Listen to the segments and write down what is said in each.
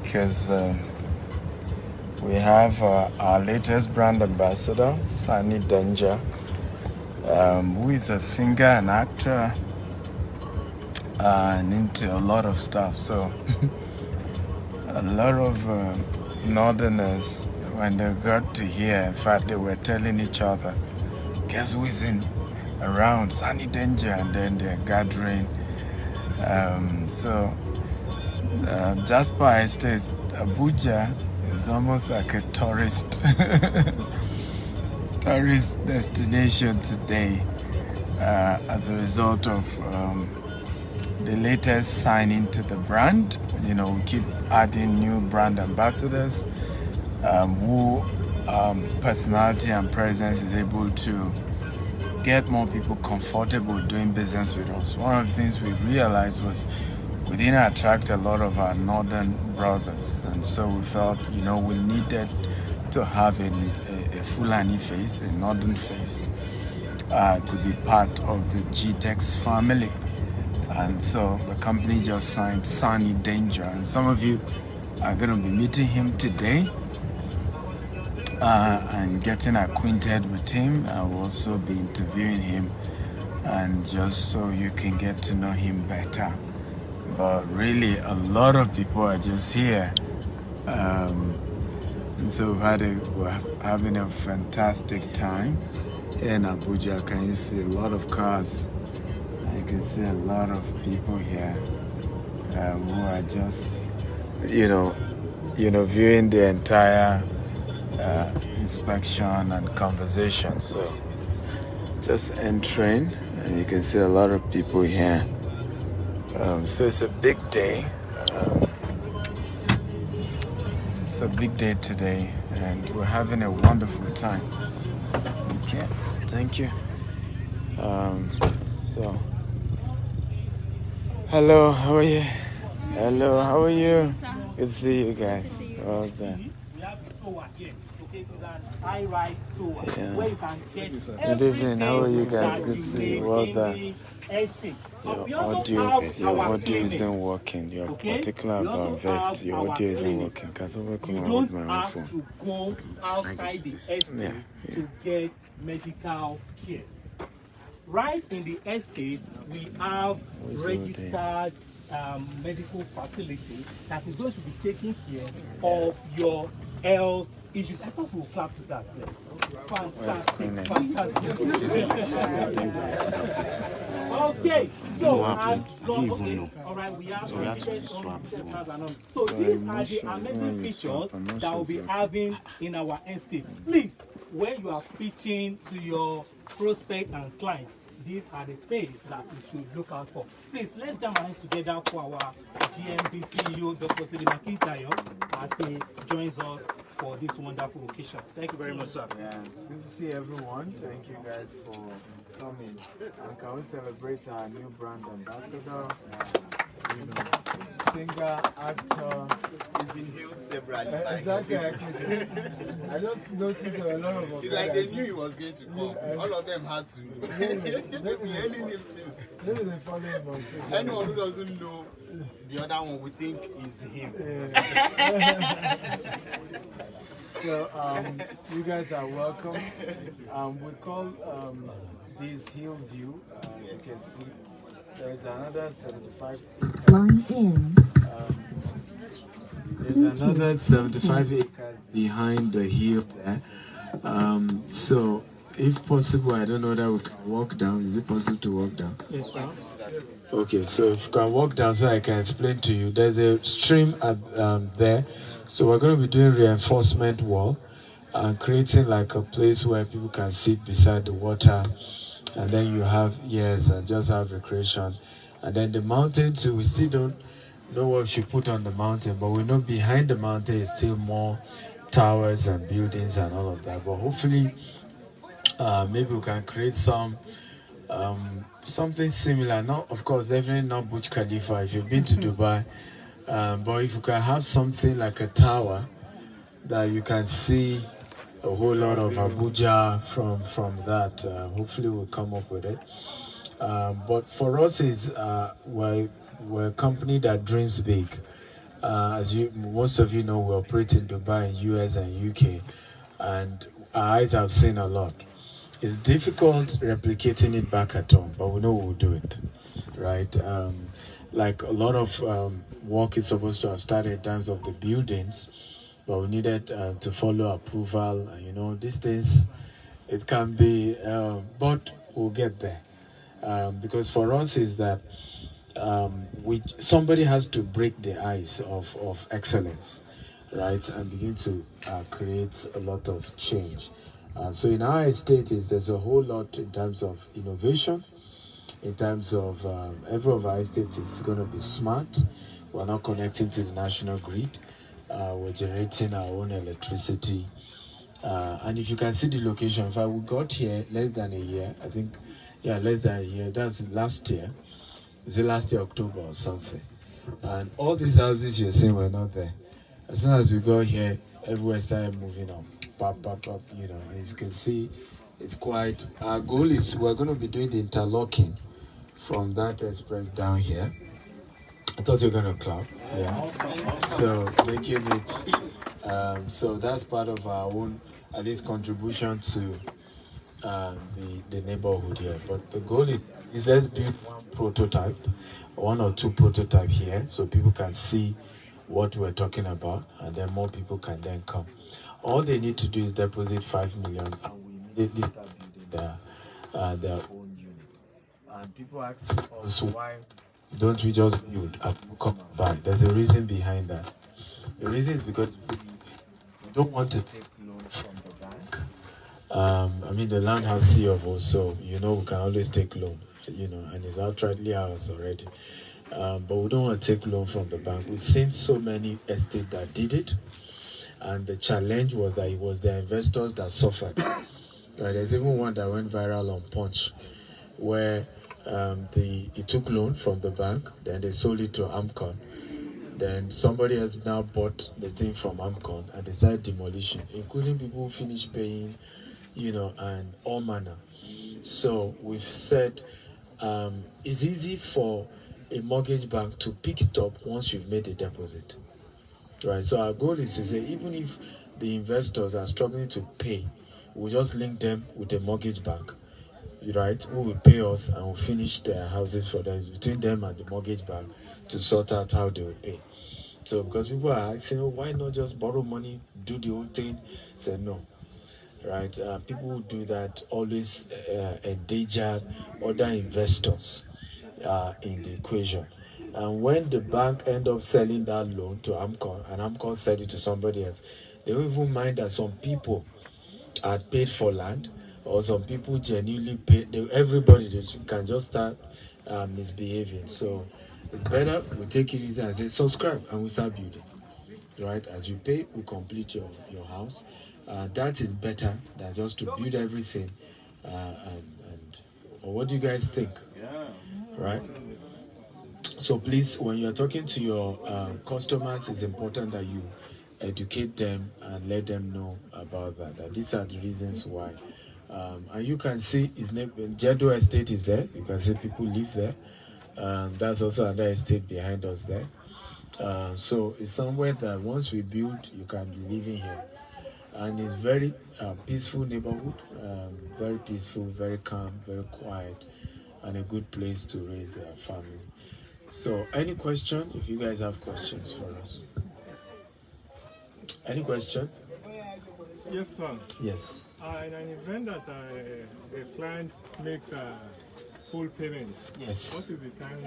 because we have our latest brand ambassador, Sunny Danger, who is a singer and actor and into a lot of stuff. So a lot of Northerners, when they got to hear, in fact, they were telling each other, guess who's in around? Sunny Danger, and then they're gathering. Jasper Estate, Abuja is almost like a tourist destination today as a result of the latest signing to the brand. We keep adding new brand ambassadors who personality and presence is able to get more people comfortable doing business with us. One of the things we realized was we didn't attract a lot of our northern brothers, and so we felt we needed to have a Fulani face, a northern face, to be part of the Gtext family. And so the company just signed Sunny Danger, and some of you are going to be meeting him today and getting acquainted with him. I will also be interviewing him, and just so you can get to know him better. But really, a lot of people are just here. And so we're having a fantastic time here in Abuja. Can you see a lot of cars? I can see a lot of people here who are just, viewing the entire inspection and conversation. So just entering, and you can see a lot of people here. So it's a big day. It's a big day today, and we're having a wonderful time. Okay, thank you. Hello, how are you? Hello, how are you? Good to see you guys. Well done. Where you can get good evening, how are you guys? Good to see you. Well done. Your audio isn't working. You're particular about vest. Your audio isn't working. Can someone come and hold my own phone? To go outside the estate to get medical care. Right in the estate, we have registered medical facility that is going to be taking care of your health issues. I thought we'll clap to that, please. Fantastic. Okay, so all right, we have so these are the amazing features that we'll be having in our estate. Please, when you are pitching to your prospect and client, these are the things that you should look out for. Please, let's jam our hands together for our GMD CEO, Dr. Sidi McIntyre, as he joins us for this wonderful occasion. Thank you very much, sir. Yeah, good to see everyone. Thank you guys for coming. And can we celebrate our new brand ambassador? Singer, actor. He's been hailed several times. Exactly, I can see. I just noticed a lot of us. It's like they knew he was going to come. All of them had to. They've been hailing him since. Maybe they follow him on Facebook. Anyone who doesn't know the other one would think is him. So you guys are welcome. We call this hill view. You can see there's another 75 acres. Line in. There's another 75 acres behind the hill there. So if possible, I don't know that we can walk down. Is it possible to walk down? Yes, sir. Okay, so if you can walk down so I can explain to you. There's a stream at there. So we're going to be doing reinforcement wall and creating like a place where people can sit beside the water, and then you have and just have recreation. And then the mountain too, we still don't know what we should put on the mountain, but we know behind the mountain is still more towers and buildings and all of that. But hopefully maybe we can create something similar. Not, of course, definitely not Burj Khalifa if you've been to Dubai. But if you can have something like a tower that you can see a whole lot of Abuja from that, hopefully we'll come up with it. But for us, we're a company that dreams big. As most of you know, we operate in Dubai, US, and UK, and our eyes have seen a lot. It's difficult replicating it back at home, but we know we'll do it, right? Like a lot of work is supposed to have started in terms of the buildings, but we needed to follow approval. And these things, it can be, but we'll get there. Because for us is that somebody has to break the ice of excellence, right, and begin to create a lot of change. So in our estate, there's a whole lot in terms of innovation, in terms of every of our estates is going to be smart. We're not connecting to the national grid. We're generating our own electricity. And if you can see the location, in fact, we got here less than a year, I think, less than a year. That's last year. Is it last year, October or something? And all these houses you're seeing were not there. As soon as we got here, everywhere started moving up. Pop, pop, pop, as you can see, it's quite, our goal is we're going to be doing the interlocking from that express down here. I thought you were going to clap. Yeah. So making it, so that's part of our own, at least, contribution to the neighborhood here. But the goal is let's build one or two prototype here, so people can see what we're talking about, and then more people can then come. All they need to do is deposit 5 million, and we immediately start building their own unit. And people ask us, why don't we just build and come and buy? There's a reason behind that. The reason is because we don't want to take loan from the bank. I mean, the land has C of O, so we can always take loan, and it's outrightly ours already. But we don't want to take loan from the bank. We've seen so many estates that did it, and the challenge was that it was the investors that suffered. Right? There's even one that went viral on Punch, where he took loan from the bank, then they sold it to Amcon. Then somebody has now bought the thing from Amcon and they started demolition, including people who finished paying, and all manner. So we've said it's easy for a mortgage bank to pick it up once you've made a deposit, right? So our goal is to say, even if the investors are struggling to pay, we'll just link them with a mortgage bank, right, who will pay us and will finish their houses for them, between them and the mortgage bank, to sort out how they will pay. So because people are asking, why not just borrow money, do the whole thing? Say no, right? People who do that always endanger other investors in the equation. And when the bank end up selling that loan to Amcon, and Amcon sell it to somebody else, they don't even mind that some people had paid for land, or some people genuinely paid. Everybody can just start misbehaving. So it's better we take it easy and say subscribe, and we start building. Right? As you pay, we complete your house. That is better than just to build everything. Or what do you guys think? Right? So please, when you're talking to your customers, it's important that you educate them and let them know about that these are the reasons why. And you can see his name, Jedo Estate is there. You can see people live there. That's also another estate behind us there. So it's somewhere that once we build, you can be living here. And it's very peaceful neighborhood, very peaceful, very calm, very quiet, and a good place to raise a family. So any question, if you guys have questions for us? Any question? Yes, sir. Yes. In an event that the client makes a full payment, Yes. what is the time?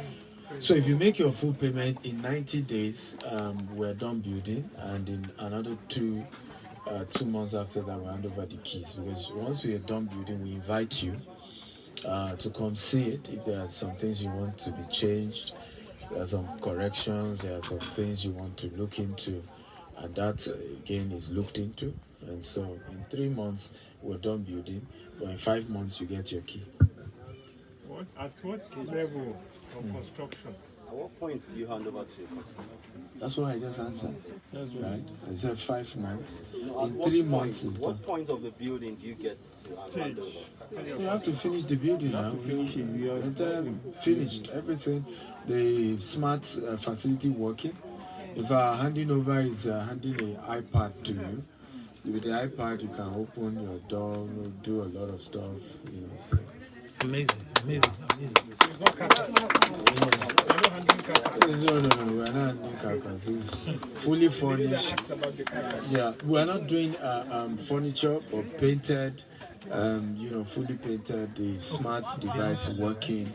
So if you make your full payment in 90 days, we're done building, and in another 2 months after that, we hand over the keys. Because once we are done building, we invite you to come see it. If there are some things you want to be changed, there are some corrections, there are some things you want to look into, and that again is looked into. And so in 3 months, we're done building, but in 5 months, you get your key. At what level of construction? At what point do you hand over to your customer? That's what I just answered. That's right. I said 5 months. No, in 3 months, it's what done. point of the building do you get to hand over? You have to finish the building now. Entirely finished. Everything. The smart facility working. If handing over is handing an iPad to you, with the iPad you can open your door, do a lot of stuff, you know. So. Amazing, amazing, amazing. No, we're not handling carcass. It's fully furnished. Yeah, we're not doing furniture but painted, fully painted, the smart device working,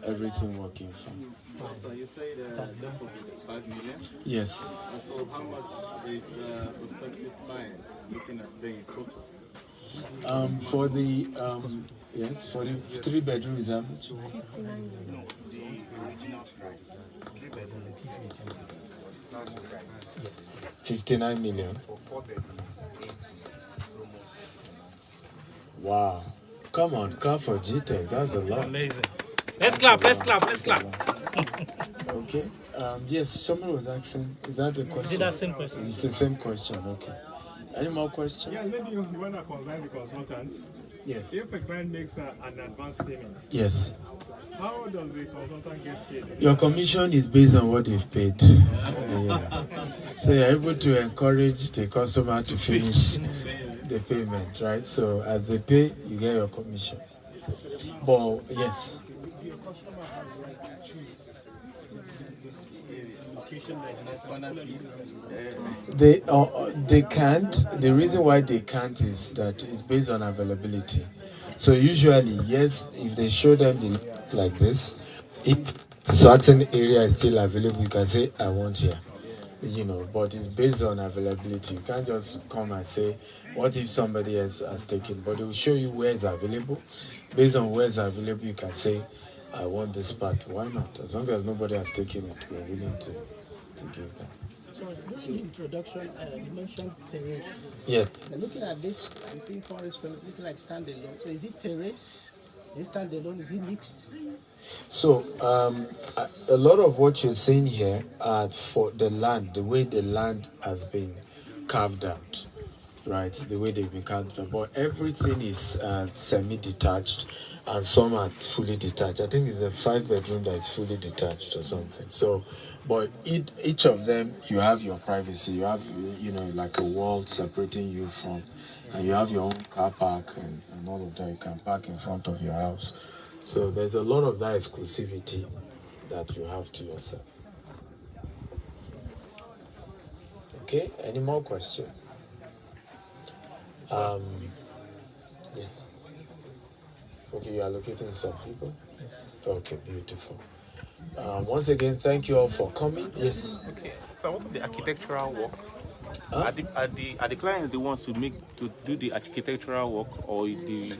everything working fine. So you say the deposit is 5 million? Yes. So how much is prospective client looking at paying total? For the for the 3-bedroom is how much? 59 million. For 4 bedrooms, 80. Almost 69. Wow. Come on, clap for Gtexthomes. That's a lot. Amazing. Let's clap, let's clap, let's clap. Okay. Yes, someone was asking, is that the question? Is it that same question? It's the same question, okay. Any more questions? Yeah, maybe you want to consult the consultants. Yes. If a client makes an advance payment, Yes. how does the consultant get paid? Your commission is based on what they've paid. Yeah. So you're able to encourage the customer to finish the payment, right? So as they pay, you get your commission. But yes. They can't. The reason why they can't is that it's based on availability. So usually, yes, if they show them the look like this, if certain area is still available, you can say, I want here. You know, but it's based on availability. You can't just come and say, what if somebody else has taken? But they will show you where it's available. Based on where it's available, you can say, I want this part. Why not? As long as nobody has taken it, we're willing to give them. So during the introduction, you mentioned terrace. Yes. Now looking at this, I'm seeing forest looking like standalone. So is it terrace? Is it standalone? Is it mixed? So a lot of what you're seeing here are for the land, the way the land has been carved out, right? The way they've been carved out. But everything is semi-detached and some are fully detached. I think it's a 5-bedroom that is fully detached or something. So, but each of them, you have your privacy. You have, like a wall separating you from, and you have your own car park and all of that. You can park in front of your house. So there's a lot of that exclusivity that you have to yourself. Okay, any more questions? Yes. Okay, you are locating some people? Yes. Okay, beautiful. Once again, thank you all for coming. Yes. Okay, so what about the architectural work? Are the clients the ones to do the architectural work, or it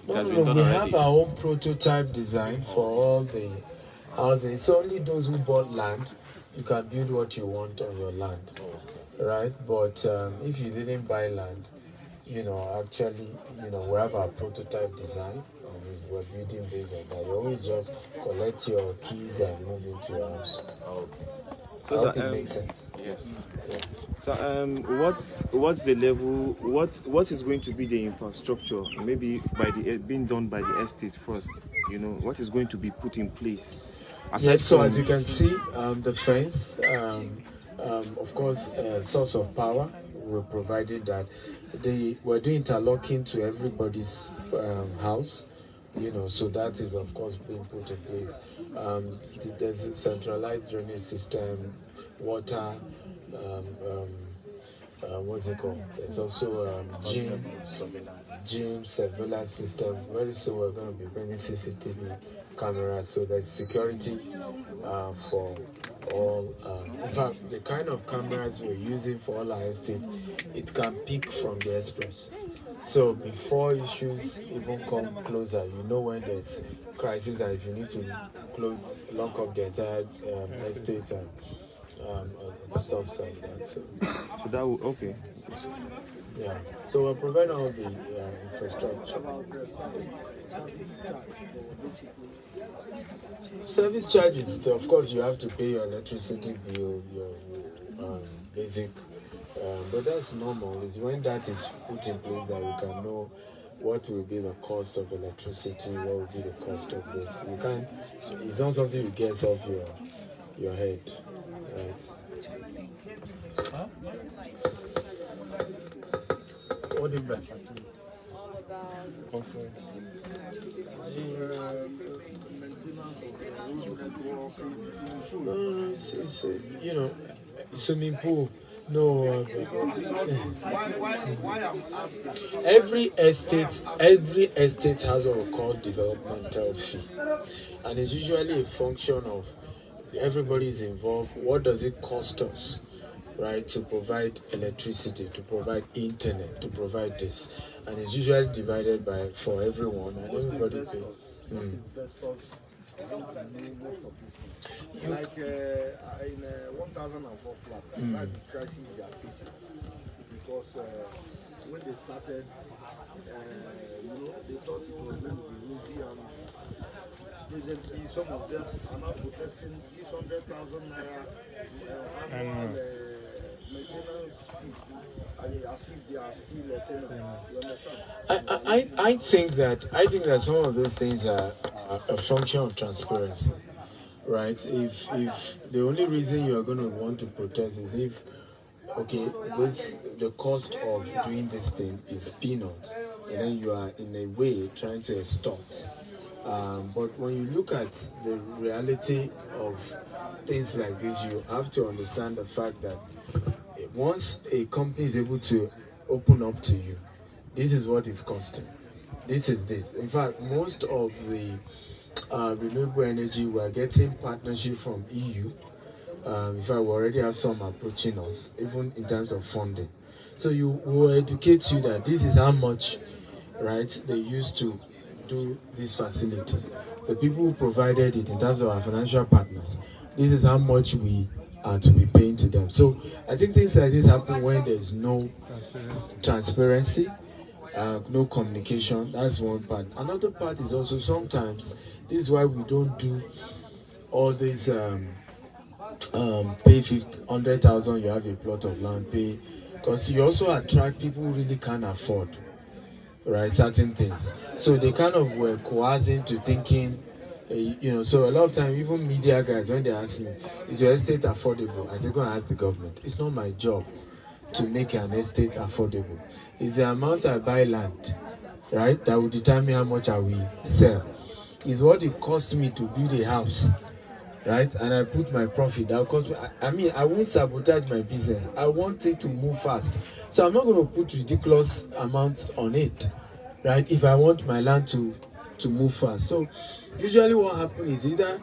has been done we already? have our own prototype design for all the housing. It's only those who bought land. You can build what you want on your land, right? But if you didn't buy land, actually, we have our prototype design. We're building based on that. You always just collect your keys and move into your house. Okay. I hope it makes sense. Yes. Yeah. So, what's the level? What is going to be the infrastructure? Maybe being done by the estate first. What is going to be put in place? Yes. So as you can see, the fence, of course, source of power. We're providing that. We're doing interlocking to everybody's house. So that is of course being put in place. There's a centralized drainage system, water, what's it called? There's also gym surveillance system. Very soon we're going to be bringing CCTV cameras, so there's security for all. In fact, the kind of cameras we're using for all our estate, it can pick from the express. So before issues even come closer, when there's crisis and if you need to lock up the entire estate and stuff like that. So that will, okay. Yeah. So we're providing all the infrastructure. Service charges, of course, you have to pay your electricity bill, your basic. But that's normal. It's when that is put in place that you can know what will be the cost of electricity, what will be the cost of this. It's not something you get off your head, right? what do you mean by facility? It's you know, swimming pool. No. Why I'm asking? Every estate has what we call developmental fee, and it's usually a function of everybody is involved. What does it cost us, right, to provide electricity, to provide internet, to provide this, and it's usually divided by for everyone, and everybody pay. Like in 1004 flat, that's the crisis they are facing. Because when they started, they thought it was going to be rosy, and presently some of them are now protesting 600,000 naira annual maintenance fee, as if they are still tenants. You understand? I think that some of those things are a function of transparency. Right, if the only reason you are going to want to protest is if, okay, the cost of doing this thing is peanuts, and then you are in a way trying to extort. But when you look at the reality of things like this, you have to understand the fact that once a company is able to open up to you, this is what it's costing. This is this. In fact, most of the renewable energy, we are getting partnership from EU. In fact, we already have some approaching us, even in terms of funding. So you will educate you that this is how much, right, they used to do this facility. The people who provided it in terms of our financial partners, this is how much we are to be paying to them. So I think things like this happen when there's no transparency, no communication. That's one part. Another part is also sometimes this is why we don't do all these pay 100,000, you have a plot of land, pay, because you also attract people who really can't afford, right, certain things. So they kind of were coercing to thinking, so a lot of time, even media guys, when they ask me, is your estate affordable? I say, go and ask the government. It's not my job to make an estate affordable. It's the amount I buy land, right, that will determine how much I will sell. It's what it costs me to build a house, right, and I put my profit. That will cost me. I won't sabotage my business. I want it to move fast, so I'm not going to put ridiculous amounts on it, right, if I want my land to move fast. So usually what happens is either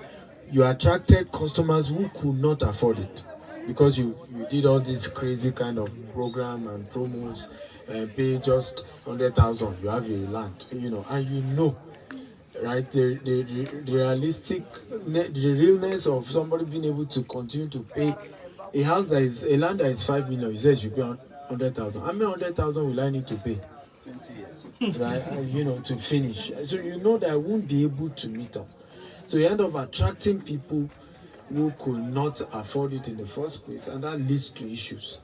you attracted customers who could not afford it because you did all this crazy kind of program and promos and pay just 100,000, you have a land, and right, the realistic, the realness of somebody being able to continue to pay a land that is 5 million. You said you pay 100,000. How many 100,000 will I need to pay? 20 years. Right, to finish. So that I won't be able to meet up. So you end up attracting people who could not afford it in the first place, and that leads to issues.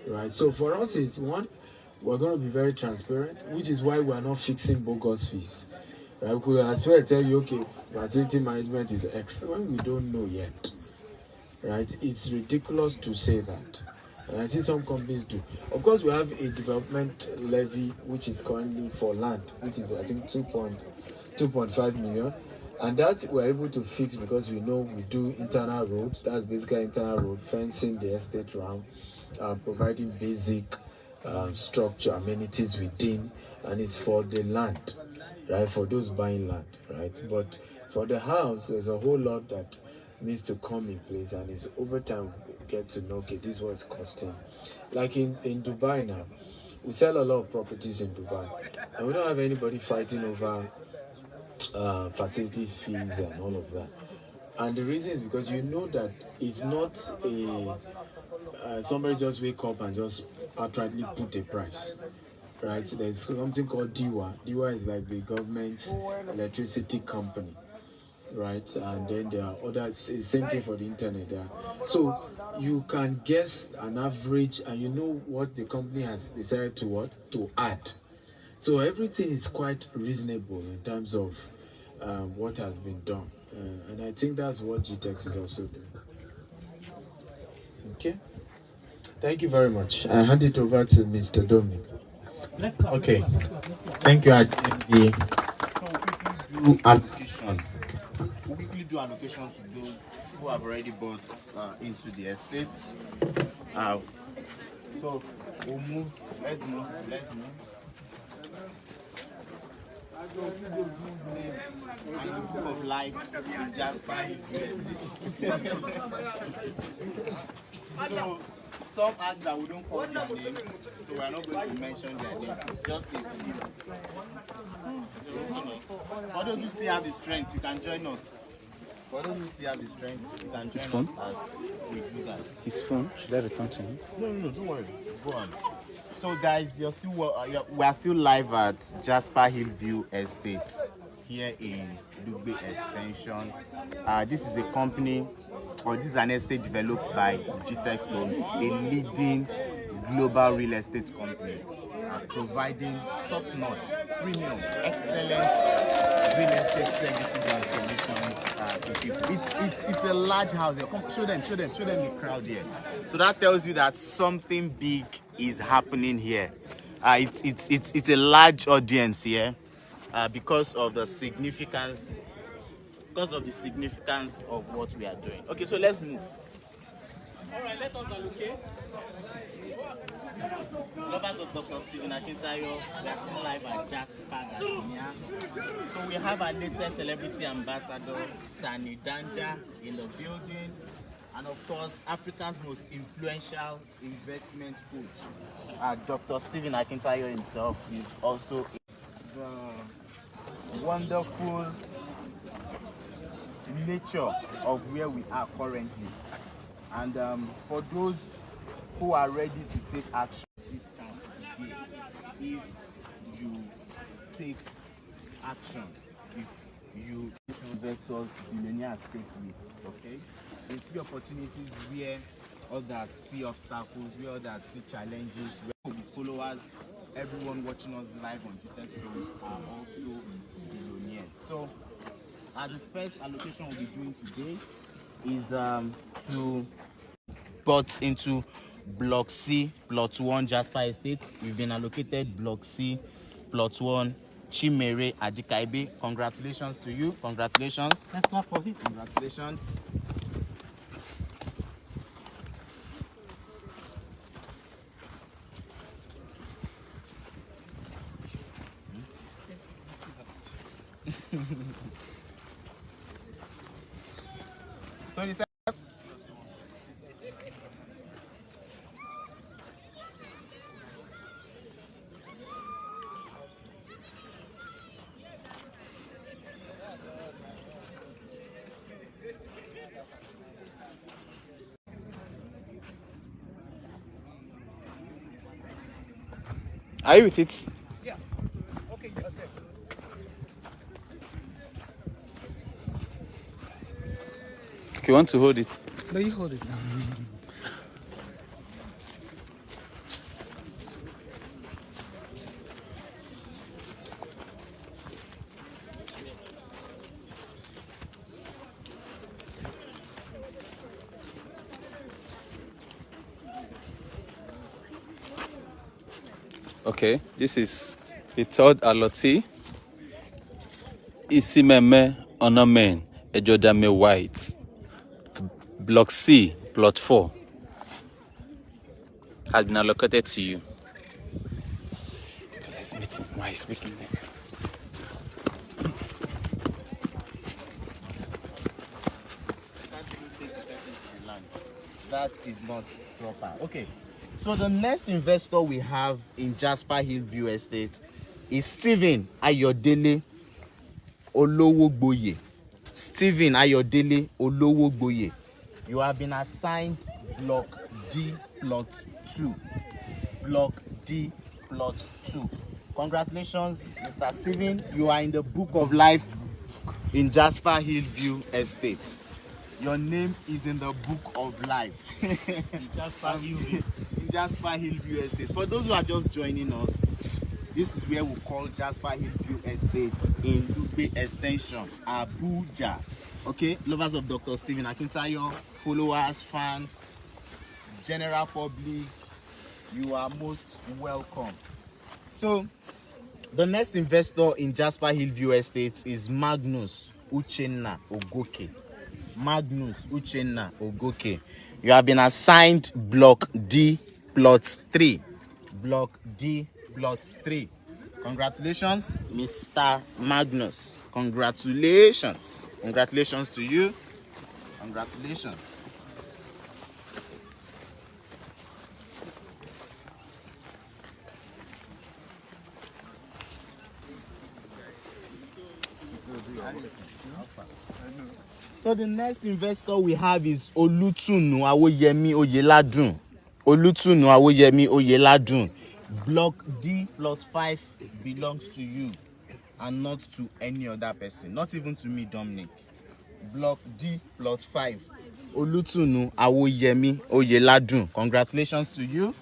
Right. So for us, it's one, we're going to be very transparent, which is why we are not fixing bogus fees. I could as well tell you, okay, facility management is X when we don't know yet, right? It's ridiculous to say that, and I see some companies do. Of course, we have a development levy which is currently for land, which is I think 2.5 million, and that we're able to fix because we know we do internal road. That's basically internal road fencing the estate around, providing basic structure amenities within, and it's for the land. Right, for those buying land, right? But for the house, there's a whole lot that needs to come in place, and it's over time we get to know, okay, this is what it's costing. Like in Dubai now, we sell a lot of properties in Dubai, and we don't have anybody fighting over facilities fees and all of that. And the reason is because that it's not somebody just wake up and just outrightly put a price. Right, there's something called DIWA. DIWA is like the government's electricity company, right? And then there are other, it's the same thing for the internet there. So you can guess an average, and what the company has decided to add. So everything is quite reasonable in terms of what has been done, and I think that's what Gtext is also doing. Okay, thank you very much. I hand it over to Mr. Dominic. Let's clap. Okay. Let's clap. Let's clap. Thank you, Ajay. So we quickly do allocation. We quickly do allocation to those who have already bought into the estates. So we'll move. Let's move. Let's move. And the book of life in Jasper. So some ask that we don't call their names, so we are not going to mention their names. Just a few. For those who still have the strength, you can join us. For those who still have the strength, you can join us as we do that. His phone, should I return to him? No, don't worry. Go on. So guys, we are still live at Jasper Hillview Estate here in Dugbe Extension. This is a company, or this is an estate developed by Gtexthomes, a leading global real estate company, providing top-notch, premium, excellent real estate services and solutions to people. It's a large house. Come, show them the crowd here. So that tells you that something big is happening here. It's a large audience here because of the significance of what we are doing. Okay, so let's move. All right, let us allocate. Lovers of Dr. Stephen Akintayo, we are still live at Jasper Gardenia. So we have our latest celebrity ambassador, Sani Danja, in the building. And of course, Africa's most influential investment coach, Dr. Stephen Akintayo himself, is also the wonderful nature of where we are currently. And for those who are ready to take action this time today, if you take action, if you investors, billionaires take risk, okay? They see opportunities where others see obstacles, where others see challenges, where his followers, everyone watching us live on Gtexthomes are also billionaires. So the first allocation we'll be doing today is to put into Block C, Plot 1, Jasper Estate. We've been allocated Block C, Plot 1, Chimere Adikaibe. Congratulations to you. Congratulations. Let's clap for him. Congratulations. So you said Are you with it? Yeah. Okay, you're there. Okay, you want to hold it? No, you hold it. Okay, this is the third allotee. Isimeme Onomen Ejodame White. Block C, Plot 4 has been allocated to you. Let's meet him while he's speaking there. that is not proper. Okay, so the next investor we have in Jasper Hillview Estate is Stephen Ayodele Olowogboye. Stephen Ayodele Olowogboye. You have been assigned Block D, Plot 2. Block D, Plot 2. Congratulations, Mr. Stephen. You are in the book of life in Jasper Hillview Estate. Your name is in the book of life. Jasper Hillview. In Jasper Hillview Estate. For those who are just joining us, this is where we call Jasper Hillview Estate in Dugbe Extension, Abuja. Okay, lovers of Dr. Stephen Akintayo, followers, fans, general public, you are most welcome. So the next investor in Jasper Hillview Estates is Magnus Uchenna Ogoke. Magnus Uchenna Ogoke. You have been assigned Block D Plot 3. Block D Plot 3. Congratulations, Mr. Magnus. Congratulations. Congratulations to you. Congratulations. So the next investor we have is Olutunu Awoyemi Oyeladun. Olutunu Awoyemi Oyeladun. Block D Plot 5 belongs to you and not to any other person, not even to me, Dominic. Block D Plot 5. Olutunu Awoyemi Oyeladun. Congratulations to you.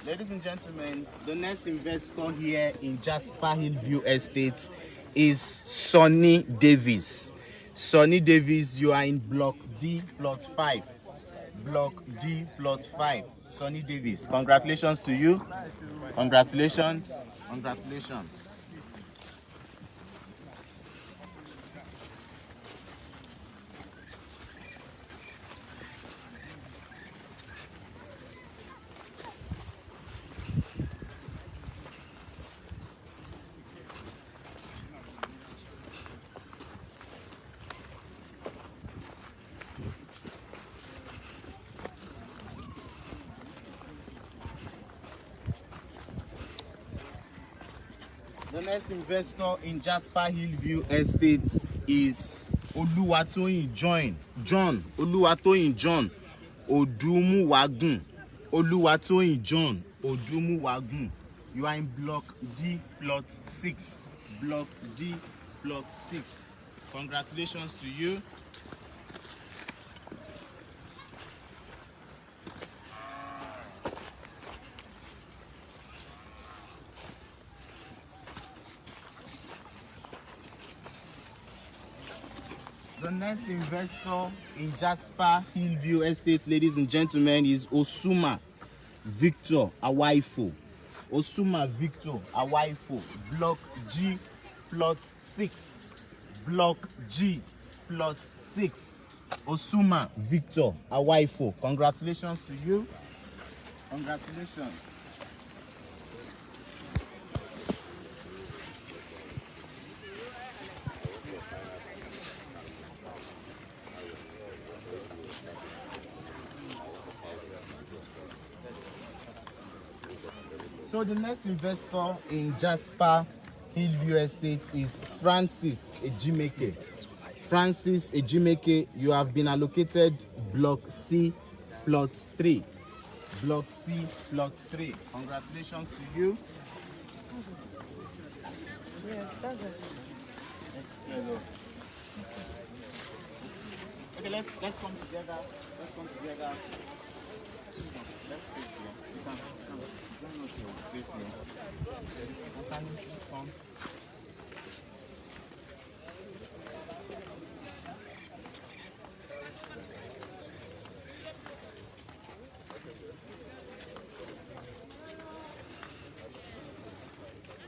Ladies and gentlemen, the next investor here in Jasper Hillview Estate is Sonny Davis. Sonny Davis, you are in Block D Plot 5. Block D Plot 5. Sonny Davis, congratulations to you. Congratulations. Congratulations. The next investor in Jasper Hillview Estates is Oluwatoyin John Odumuwagun. Oluwatoyin John Odumuwagun. You are in Block D Plot 6. Block D Plot 6. Congratulations to you. The next investor in Jasper Hillview Estate, ladies and gentlemen, is Osuma Victor Awaifo. Osuma Victor Awaifo. Block G Plot 6. Block G Plot 6. Osuma Victor Awaifo. Congratulations to you. Congratulations. So the next investor in Jasper Hillview Estates is Francis Ejimeke. Francis Ejimeke, you have been allocated Block C Plot 3. Block C Plot 3. Congratulations to you. Yes, that's it. Okay, let's come together. Let's come together. Let's face here. Come. Join us here. Face here. Anthony, please come.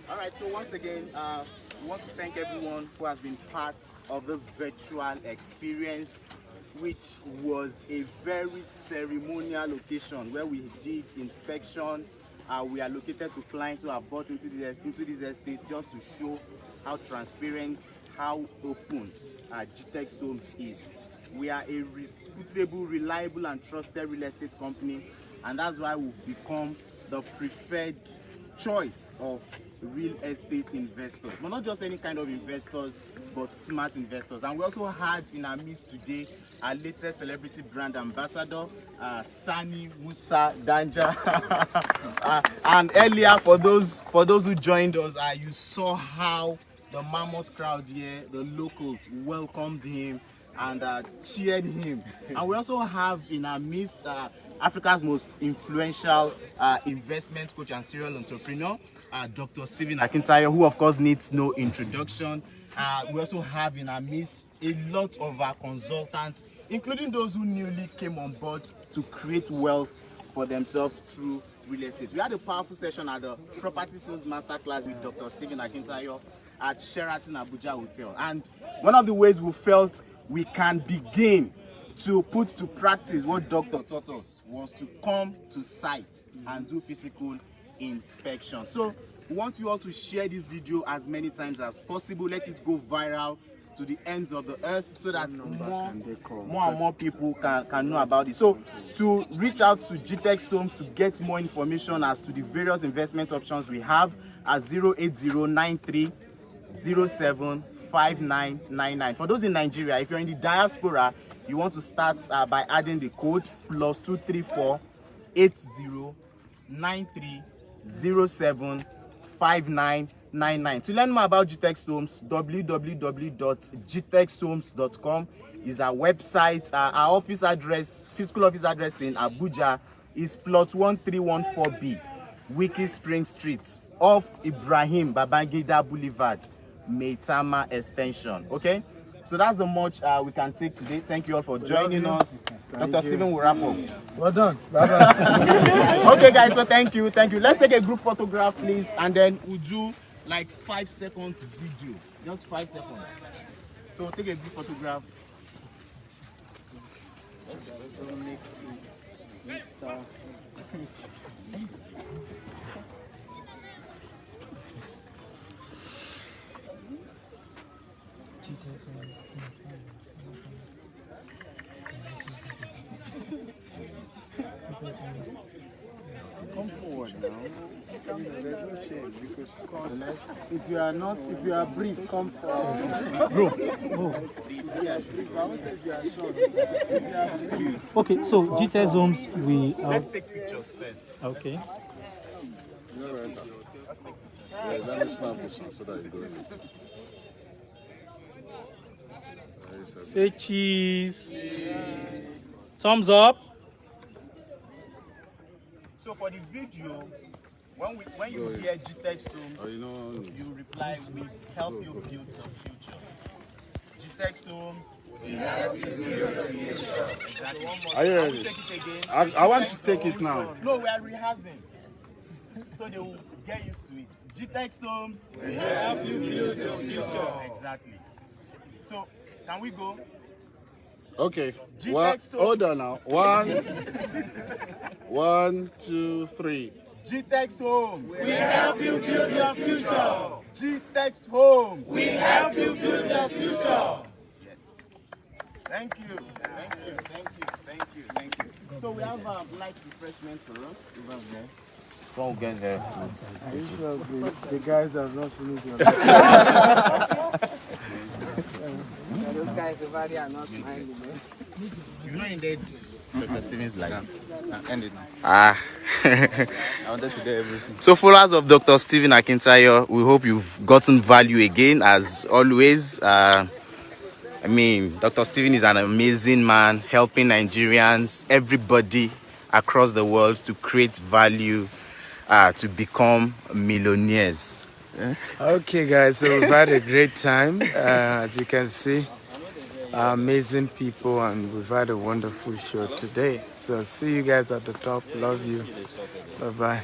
All right, so once again, we want to thank everyone who has been part of this virtual experience, which was a very ceremonial occasion where we did inspection. We are located to clients who have bought into this estate just to show how transparent, how open Gtexthomes is. We are a reputable, reliable, and trusted real estate company, and that's why we've become the preferred choice of real estate investors, but not just any kind of investors, but smart investors. And we also had in our midst today our latest celebrity brand ambassador, Sani Musa Danja. And earlier, for those who joined us, you saw how the mammoth crowd here, the locals, welcomed him and cheered him. And we also have in our midst Africa's most influential investment coach and serial entrepreneur, Dr. Stephen Akintayo, who of course needs no introduction. We also have in our midst a lot of our consultants, including those who newly came on board to create wealth for themselves through real estate. We had a powerful session at the Property Sales Masterclass with Dr. Stephen Akintayo at Sheraton Abuja Hotel. And one of the ways we felt we can begin to put to practice what Doctor taught us was to come to site and do physical inspection. So we want you all to share this video as many times as possible. Let it go viral to the ends of the earth so that more and more people can know about it. So to reach out to Gtexthomes to get more information as to the various investment options we have at 08093075999. For those in Nigeria, if you're in the diaspora, you want to start by adding the code +234 8093075999. To learn more about Gtexthomes, www.gtexthomes.com is our website. Our office address, physical office address in Abuja is plot 1314B, Wiki Spring Street, off Ibrahim Babangida Boulevard, Maitama Extension. Okay, so that's the much we can take today. Thank you all for joining us. Dr. Stephen will wrap up. Well done. Bye-bye. Okay, guys, so thank you. Let's take a group photograph, please, and then we'll do like 5 seconds video. Just 5 seconds. So take a group photograph. Let's make this stuff. Come forward now. There's no shame because if you are brief, come forward. Bro. Yes, if I won't say if you are short. Okay, so Gtexthomes, Let's take pictures first. Okay. Let me snap this one so that you go in. Say cheese. Thumbs up. So for the video, when you hear Gtexthomes, you reply, we help you build the future. Gtexthomes, we help you build the future. Exactly. One more. Are you ready? Take it again. I want to take it now. No, we are rehearsing, so they will get used to it. Gtexthomes, we help you build the future. Exactly. So can we go? Okay. Well, hold on now. 1, 2, 3. Gtexthomes, we help you build your future. Gtexthomes, we help you build your future. Yes. Thank you. So we have light refreshment for us over there. Don't get there. The guys have not finished. Those guys over there are not smiling, man. You know, indeed, Dr. Stephen's life. End it now. I wanted to do everything. So followers of Dr. Stephen Akintayo, we hope you've gotten value again as always. I mean, Dr. Stephen is an amazing man, helping Nigerians, everybody across the world to create value, to become millionaires. Okay, guys, so we've had a great time. As you can see, amazing people, and we've had a wonderful show today. So see you guys at the top. Love you. Bye-bye.